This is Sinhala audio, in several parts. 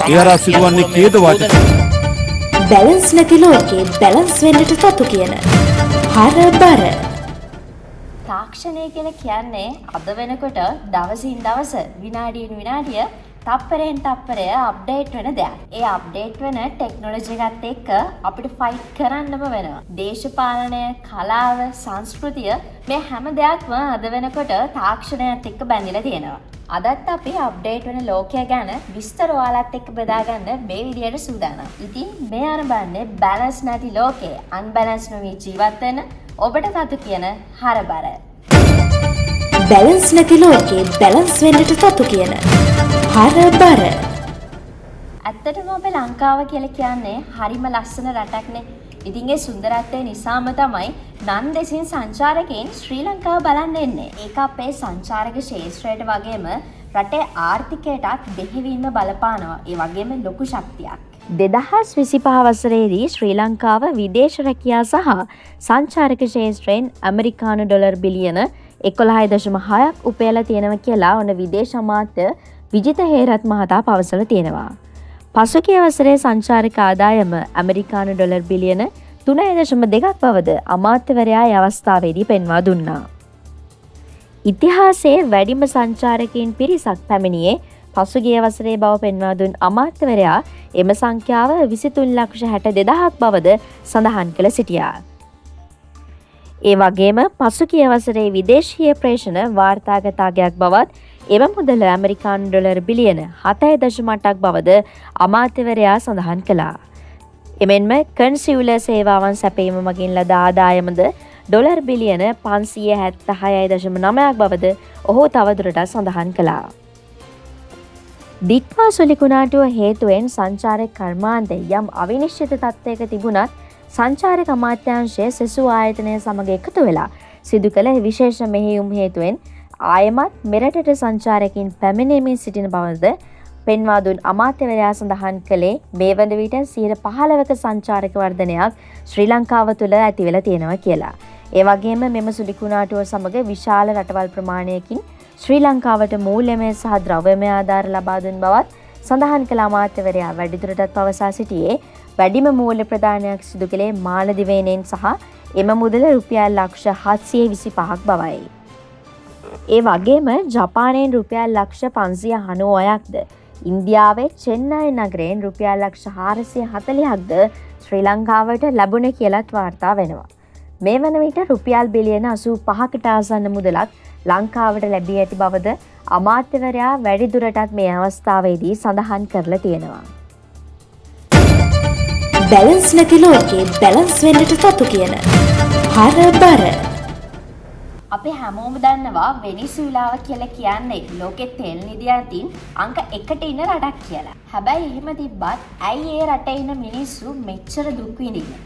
ඒ හරහා සිදුවන්නේ ඛේදවාචක බැලන්ස් නැති ලෝකේ බැලන්ස් වෙන්නට තතු කියන හරබර තාක්ෂණය කියලා කියන්නේ අද වෙනකොට දවසින් දවස විනාඩියෙන් විනාඩිය තප්පරයෙන් තප්පරය අප්ඩේට් වෙන දෙයක්. ඒ අප්ඩේට් වෙන ටෙක්නොලොජි එකත් එක්ක අපිට ෆයිට් කරන්නම වෙනවා. දේශපාලනය, කලාව, සංස්කෘතිය මේ හැම දෙයක්ම අද වෙනකොට තාක්ෂණයත් එක්ක බැඳිලා තියෙනවා. අදත් අපි අප්ඩේට් වෙන ලෝකය ගැන විස්තර ඔයාලත් එක්ක බෙදාගන්න මේ විදියට සූදානම්. ඉතින් මේ අරඹන්නේ බැලන්ස් නැති ලෝකේ අන්බැලන්ස් නොවි ජීවත් වෙන ඔබට තතු කියන හරබර. බැලන්ස් නැති ලෝකේ බැලන්ස් වෙන්නට තතු කියන හරබර. ඇත්තටම අපේ ලංකාව කියලා කියන්නේ හරිම ලස්සන රටක්නේ. ඉතින් ඒ සුන්දරත්වය නිසාම තමයි නන් දෙසින් සංචාරකයන් ශ්‍රී ලංකාව බලන්න එන්නේ. ඒක අපේ සංචාරක ශේෂ්ත්‍රයට වගේම රටේ ආර්ථිකයටත් බෙහෙවින්ම බලපානවා. ඒ වගේම ලොකු ශක්තියක්. 2025 වසරේදී ශ්‍රී ලංකාව විදේශ රැකියා සහ සංචාරක ශේෂ්ත්‍රයෙන් ඇමරිකානු ඩොලර් බිලියන 11.6ක් උපයලා තියෙනවා කියලා ඔන්න විදේශ අමාත්‍ය විජිත හේරත් මහතා පවසලා තියෙනවා. පසුගිය වසරේ සංචාරක ආදායම ඇමරිකානු ඩොලර් බිලියන 3.2ක් බවද අමාත්‍යවරයා ඒ අවස්ථාවේදී පෙන්වා දුන්නා. ඉතිහාසයේ වැඩිම සංචාරකයන් පිරිසක් පැමිණියේ පසුගිය වසරේ බව පෙන්වා දුන් අමාත්‍යවරයා එම සංඛ්‍යාව 23,62,000ක් බවද සඳහන් කළ සිටියා. ඒ වගේම පසුගිය වසරේ විදේශීය ප්‍රේෂණ වාර්තාගත අගයක් බවත් එම මුදල ඇමරිකානු ඩොලර් බිලියන 7.8ක් බවද අමාත්‍යවරයා සඳහන් කළා. එමෙන්ම කන්සියුලර් සේවාවන් සැපයීම මගින් ලද ආදායමද ඩොලර් බිලියන 576.9ක් බවද ඔහු තවදුරටත් සඳහන් කළා. දිට්වා සුලිකුණාටුව හේතුවෙන් සංචාරක කර්මාන්තය යම් අවිනිශ්චිත තත්ත්වයක තිබුණත් සංචාරක අමාත්‍යාංශය සෙසු ආයතනය සමග එකතු වෙලා සිදු කළ විශේෂ මෙහෙයුම් හේතුවෙන් ආයමත් මෙරටට සංචාරකින් පැමිණෙමින් සිටින බවද පෙන්වා දුන් අමාත්‍යවරයා සඳහන් කළේ මේ වන විට 15%ක සංචාරක වර්ධනයක් ශ්‍රී ලංකාව තුළ ඇති වෙලා තියෙනවා කියලා. ඒ වගේම මෙම සුලිකුණාටුව සමග විශාල රටවල් ප්‍රමාණයකින් ශ්‍රී ලංකාවට මූල්‍යමය සහ ද්‍රව්‍යමය ආධාර ලබා දුන් බවත් සඳහන් කළ අමාත්‍යවරයා වැඩිදුරටත් පවසා සිටියේ වැඩිම මූල්‍ය ප්‍රදානයක් සිදු කළේ මාලදිවයිනෙන් සහ එම මුදල රුපියල් ලක්ෂ 725ක් බවයි. ඒ වගේම ජපානයෙන් රුපියල් ලක්ෂ 596ක්ද ඉන්දියාවේ චෙන්නයි නගරයෙන් රුපියල් ලක්ෂ 440ක්ද ශ්‍රී ලංකාවට ලැබුණේ කියලාත් වාර්තා වෙනවා. මේ වන විට රුපියල් බිලියන 85කට ආසන්න මුදලක් ලංකාවට ලැබී ඇති බවද අමාත්‍යවරයා වැඩිදුරටත් මේ අවස්ථාවේදී සඳහන් කරලා තියෙනවා. බැලන්ස් නැති ලෝකේ බැලන්ස් වෙන්නට තතු කියන හරබර. අපි හැමෝම දන්නවා වෙනිසුලාව කියලා කියන්නේ ලෝකෙ තෙල් නිදියටින් අංක 1ට ඉන්න රටක් කියලා. හැබැයි එහෙම තිබ්බත් ඇයි ඒ රටේ ඉන්න මිනිස්සු මෙච්චර දුක් විඳින්නේ?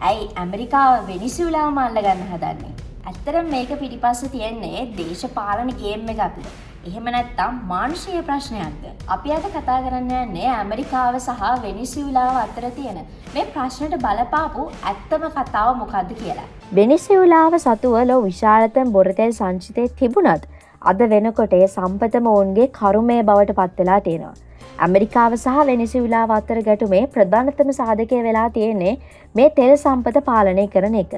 ඇයි ඇමරිකාව වෙනිසුලාවම අල්ලගන්න හදන්නේ? ඇත්තටම මේක පිටිපස්සේ තියෙන්නේ දේශපාලන ගේම් එකක්ද? එහෙම නැත්නම් මානුෂීය ප්‍රශ්නයක්ද? අපි අද කතා කරන්න යන්නේ ඇමරිකාව සහ වෙනිසුලාව අතර තියෙන මේ ප්‍රශ්නට බලපාපු ඇත්තම කතාව මොකද්ද කියලා. වෙනිසුලාව සතුව ලෝ විශාලතම බොරතෙල් සංචිතය තිබුණත් අද වෙනකොට ඒ සම්පතම ඔවුන්ගේ කරුමය බවට පත් වෙලා තියෙනවා. ඇමරිකාව සහ වෙනිසුලාව අතර ගැටුමේ ප්‍රධානතම සාධකය වෙලා තියෙන්නේ මේ තෙල් සම්පත පාලනය කරන එක.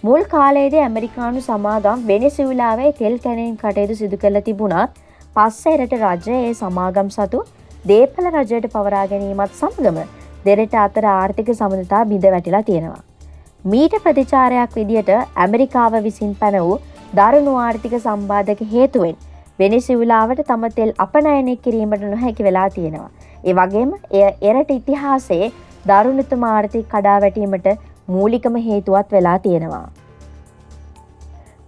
මුල් කාලයේදී ඇමරිකානු සමාගම් වෙනිසුලාවේ තෙල් කැණීම් කටයුතු සිදු කරලා තිබුණත් පස්සේ රට රජය ඒ සමාගම් සතු දේපල රජයට පවරා ගැනීමත් සමගම දෙරට අතර ආර්ථික සමනතා බිඳ වැටිලා තියෙනවා. මීට ප්‍රතිචාරයක් විදියට ඇමරිකාව විසින් පැන වූ දරුණු ආර්ථික සම්බාධක හේතුවෙන් වෙනිසුලාවට තම තෙල් අපනයනය කිරීමට නොහැකි වෙලා තියෙනවා. ඒ වගේම එය එරට ඉතිහාසයේ දරුණුතම ආර්ථික කඩාවැටීමට මූලිකම හේතුවත් වෙලා තියෙනවා.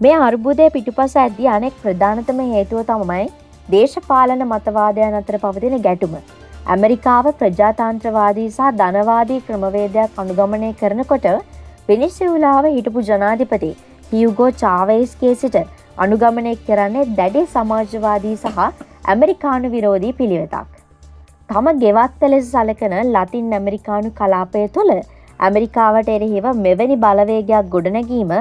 මේ අර්බුදය පිටුපස ඇද්දී අනෙක් ප්‍රධානතම හේතුව තමයි දේශපාලන මතවාදයන් අතර පවතින ගැටුම. ඇමරිකාව ප්‍රජාතන්ත්‍රවාදී සහ ධනවාදී ක්‍රමවේදයක් අනුගමනය කරනකොට වෙනිසුලාව හිටපු ජනාධිපති හියුගෝ චාවෙස්ගේ සිට අනුගමනය කරන්නේ දැඩි සමාජවාදී සහ ඇමරිකානු විරෝධී පිළිවෙතක්. තම ගෙවත්ත ලෙස සලකන ලතින් ඇමරිකානු කලාපය තුළ ඇමරිකාවට එරෙහිව මෙවැනි බලවේගයක් ගොඩනැගීම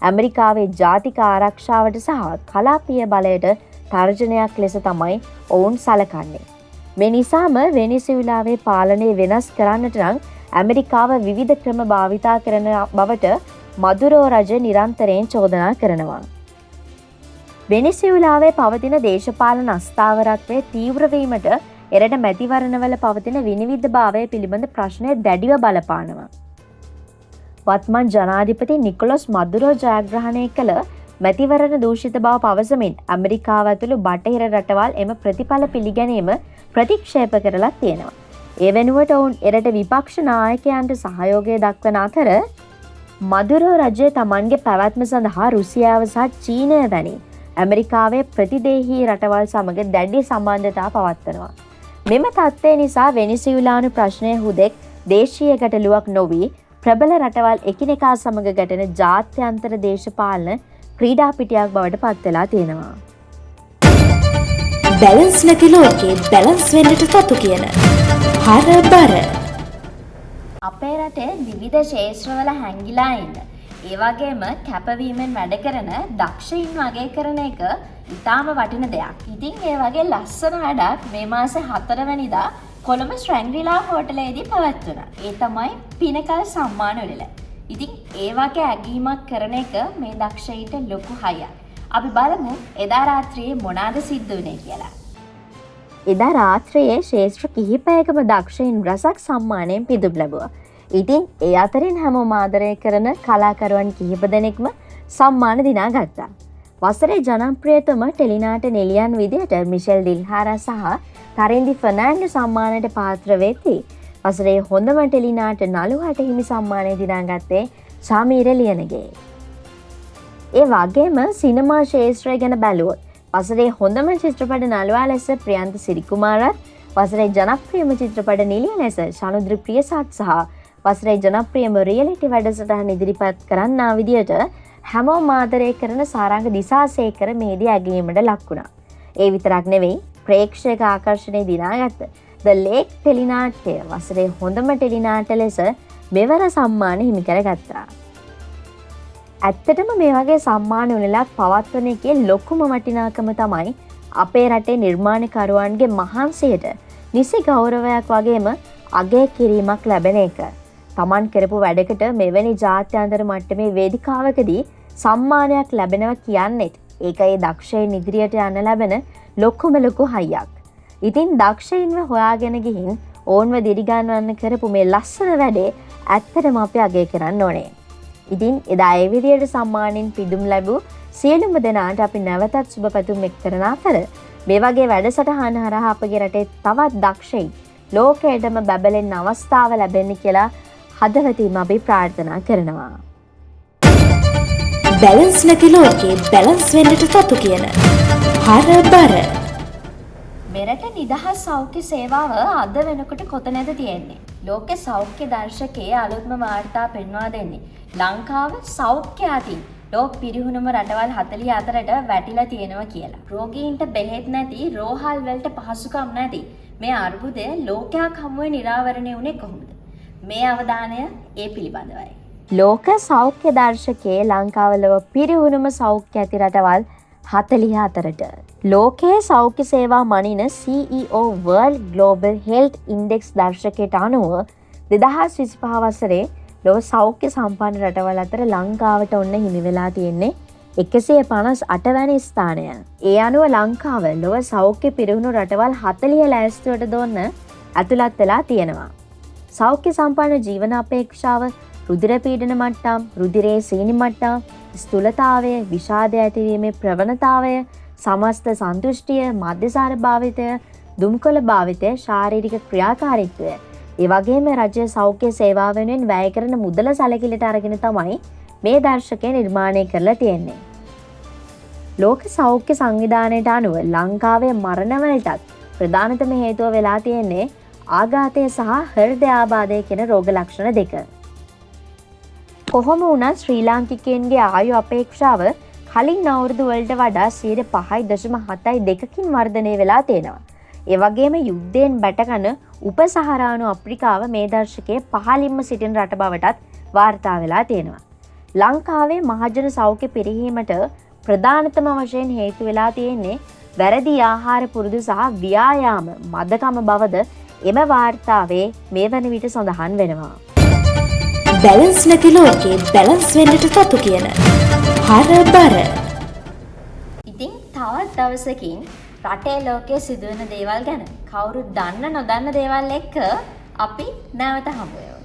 ඇමරිකාවේ ජාතික ආරක්ෂාවට සහ කලාපීය බලයට තර්ජනයක් ලෙස තමයි ඔවුන් සලකන්නේ. මේ නිසාම වෙනිසුලාවේ පාලනය වෙනස් කරන්නට නම් ඇමරිකාව විවිධ ක්‍රම භාවිතා කරන බවට මදුරෝ රජ නිරන්තරයෙන් චෝදනා කරනවා. වෙනිසුලාවේ පවතින දේශපාලන අස්ථාවරත්වය තීව්‍රවීමට එරට මැතිවරණවල පවතින විනිවිධභාවය පිළිබඳ ප්‍රශ්නය දැඩිව බලපානවා. වත්මන් ජනාධිපති නිකොලස් මදුරෝ ජයග්‍රහණය කළ මැතිවරණ දූෂිත බව පවසමින් ඇමරිකාව ඇතුළු බටහිර රටවල් එම ප්‍රතිඵල පිළිගැනීම ප්‍රතික්ෂේප කරලා තියෙනවා. ඒ වෙනුවට ඔවුන් එරට විපක්ෂ නායකයන්ට සහයෝගය දක්වන අතර මදුරෝ රජය තමන්ගේ පැවැත්ම සඳහා රුසියාව සහ චීනය වැනි ඇමරිකාවේ ප්‍රතිදේහී රටවල් සමග දැඩි සම්බන්ධතා පවත්වනවා. මෙම තත්ත්වය නිසා වෙනිසුලානු ප්‍රශ්නය හුදෙක් දේශීය ගැටලුවක් නොවී ප්‍රබල රටවල් එකිනෙකා සමග ගැටෙන ජාත්‍යන්තර දේශපාලන ක්‍රීඩා පිටියක් බවට පත්වෙලා තියෙනවා. බැලන්ස් නැති ලෝකේ බැලන්ස් වෙන්නට තතු කියන හරබර අපේ රටේ විවිධ ක්ෂේත්‍රවල හැංගිලා ඉන්න ඒ වගේම කැපවීමෙන් වැඩ කරන දක්ෂයින් වගේ කරන එක ඉතාම වටින දෙයක්. ඉතින් ඒ වගේ ලස්සන වැඩක් මේ මාසේ 4 වෙනිදා කොළඹ ශ්‍රැංග්‍රීලා හෝටලයේදී පැවැත්වුණා. ඒ තමයි පිනකල් සම්මාන උළෙල. ඉතින් ඒ වගේ ඇගීමක් කරන එක මේ දක්ෂයින්ට ලොකු හයියක්. අපි බලමු එදා රාත්‍රියේ මොනවාද සිද්ධ වුනේ කියලා. එදා රාත්‍රියේ ශේෂ්ත්‍ර කිහිපයකම දක්ෂයින් රසක් සම්මානයෙන් පිදුම් ලැබුවා. ඉතින් ඒ අතරින් හැමෝම ආදරය කරන කලාකරුවන් කිහිප දෙනෙක්ම සම්මාන දිනා ගත්තා. වසරේ ජනප්‍රියතම ටෙලිනාට නෙලියන් විදියට මිෂෙල් ඩිල්හාරා සහ තරින්දි ෆර්නෑන්ඩෝ සම්මානයට පාත්‍ර වෙති. වසරේ හොඳම ටෙලිනාට නළුහට හිමි සම්මානය දිනාගත්තේ සාමීර ලියනගේ. ඒ වගේම සිනමා ශේෂ්ත්‍රය ගැන බැලුවොත් වසරේ හොඳම චිත්‍රපට නළුවා ලෙස ප්‍රියන්ත සිරිකුමාරත්, වසරේ ජනප්‍රියම චිත්‍රපට නිලිය ලෙස ශනුද්‍ර ප්‍රියසත් සහ වසරේ ජනප්‍රියම රියලිටි වැඩසටහන ඉදිරිපත් කරන්නා විදියට හැමෝම ආදරය කරන සාරංග දිසාසේකර මේදී ඇගීමට ලක් වුණා. ඒ විතරක් නෙවෙයි ප්‍රේක්ෂක ආකර්ෂණය දිනාගත්ත ද ලේක් ටෙලිනාට්‍ය වසරේ හොඳම ටෙලිනාට්‍ය ලෙස මෙවර සම්මාන හිමි කරගත්තා. ඇත්තටම මේ වගේ සම්මාන උළෙලක් පවත්වන එකේ ලොකුම වටිනාකම තමයි අපේ රටේ නිර්මාණකරුවන්ගේ මහන්සියට නිසි ගෞරවයක් වගේම අගය කිරීමක් ලැබෙන එක. තමන් කරපු වැඩකට මෙවැනි ජාත්‍යන්තර මට්ටමේ වේදිකාවකදී සම්මානයක් ලැබෙනවා කියන්නේත් ඒක ඒ දක්ෂයින් ඉදිරියට යන්න ලැබෙන ලොකු හයියක්. ඉතින් දක්ෂයින්ව හොයාගෙන ගිහින් ඕන්ව දිරිගන්වන්න කරපු මේ ලස්සන වැඩේ ඇත්තටම අපි අගය කරන්න ඕනේ. ඉතින් එදා ඒ විදියට සම්මානින් පිදුම් ලැබූ සියලුම දෙනාට අපි නැවතත් සුබ පැතුම් එක් කරන අතර මේ වගේ වැඩසටහන් හරහා අපගේ රටේ තවත් දක්ෂයින් ලෝකයටම බැබලෙන්න අවස්ථාව ලැබෙන්න කියලා හදවතින්ම අපි ප්‍රාර්ථනා කරනවා. බැලන්ස් නැති ලෝකේ බැලන්ස් වෙන්නට තතු කියන හරබර මෙරට නිදහස් සෞඛ්‍ය සේවාව අද වෙනකොට කොතනද තියෙන්නේ? ලෝක සෞඛ්‍ය දර්ශකයේ අලුත්ම වාර්තා පෙන්වා දෙන්නේ ලංකාව සෞඛ්‍ය අතින් ලෝක පිරිහුණුම රටවල් 44ට වැටිලා තියෙනවා කියලා. රෝගීන්ට බෙහෙත් නැති, රෝහල් වලට පහසුකම් නැති මේ අර්බුදය ලෝකයක් හමුවේ නිරාවරණය වුණේ කොහොමද? මේ අවධානය ඒ පිළිබඳවයි. ලෝක සෞඛ්‍ය දර්ශකයේ ලංකාව ලොව පිරිහුණුම සෞඛ්‍ය ඇති රටවල් 44ට ලෝකයේ සෞඛ්‍ය සේවා මනින CEO World Global Health Index දර්ශකයට අනුව 2025 වසරේ ලොව සෞඛ්‍ය සම්පන්න රටවල් අතර ලංකාවට ඔන්න හිමි වෙලා තියෙන්නේ 158 වැනි ස්ථානය. ඒ අනුව ලංකාව ලොව සෞඛ්‍ය පිරිහුණු රටවල් 40 ලෑස්තුවට දොන්න ඇතුළත් වෙලා තියෙනවා. සෞඛ්‍ය සම්පන්න ජීවන අපේක්ෂාව, රුධිර පීඩන මට්ටම්, රුධිරයේ සීනි මට්ටම්, ස්ථූලතාවය, විෂාදය ඇතිවීමේ ප්‍රවණතාවය, සමස්ත සන්තුෂ්ටිය, මධ්‍යසාර භාවිතය, දුම්කොළ භාවිතය, ශාරීරික ක්‍රියාකාරීත්වය, ඒ වගේම රජය සෞඛ්‍ය සේවාව වෙනුවෙන් වැය කරන මුදල සැලකිලිට අරගෙන තමයි මේ දර්ශකය නිර්මාණය කරලා තියෙන්නේ. ලෝක සෞඛ්‍ය සංවිධානයට අනුව ලංකාවේ මරණවලටත් ප්‍රධානතම හේතුව වෙලා තියෙන්නේ ආඝාතය සහ හෘදයාබාධය කියන රෝග ලක්ෂණ දෙක. කොහොම වුණත් ශ්‍රී ලාංකිකයන්ගේ ආයු අපේක්ෂාව කලින් අවුරුදු වලට වඩා 5.72කින් වර්ධනය වෙලා තියෙනවා. ඒ වගේම යුද්ධයෙන් බැටකන උපසහරානු අප්‍රිකාව මේ දර්ශකයේ පහළින්ම සිටින රට බවටත් වාර්තා වෙලා තියෙනවා. ලංකාවේ මහජන සෞඛ්‍ය පිරිහීමට ප්‍රධානතම වශයෙන් හේතු වෙලා තියෙන්නේ වැරදි ආහාර පුරුදු සහ ව්‍යායාම මදකම බවද එම වාර්තාවේ මේ වන විට සඳහන් වෙනවා. බැලන්ස් නැති ලෝකේ බැලන්ස් වෙන්නට තතු කියන හරබර. ඉතින් තවත් දවසකින් රටේ ලෝකයේ සිදුවෙන දේවල් ගැන කවුරුත් දන්න නොදන්න දේවල් එක්ක අපි නැවත හමු වෙමු.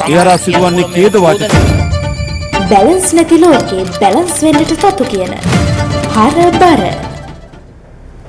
එහරා සිදුවන්නේ ඛේදවාචක බැලන්ස් නැති ලෝකේ බැලන්ස් වෙන්නට තතු කියන හරබර.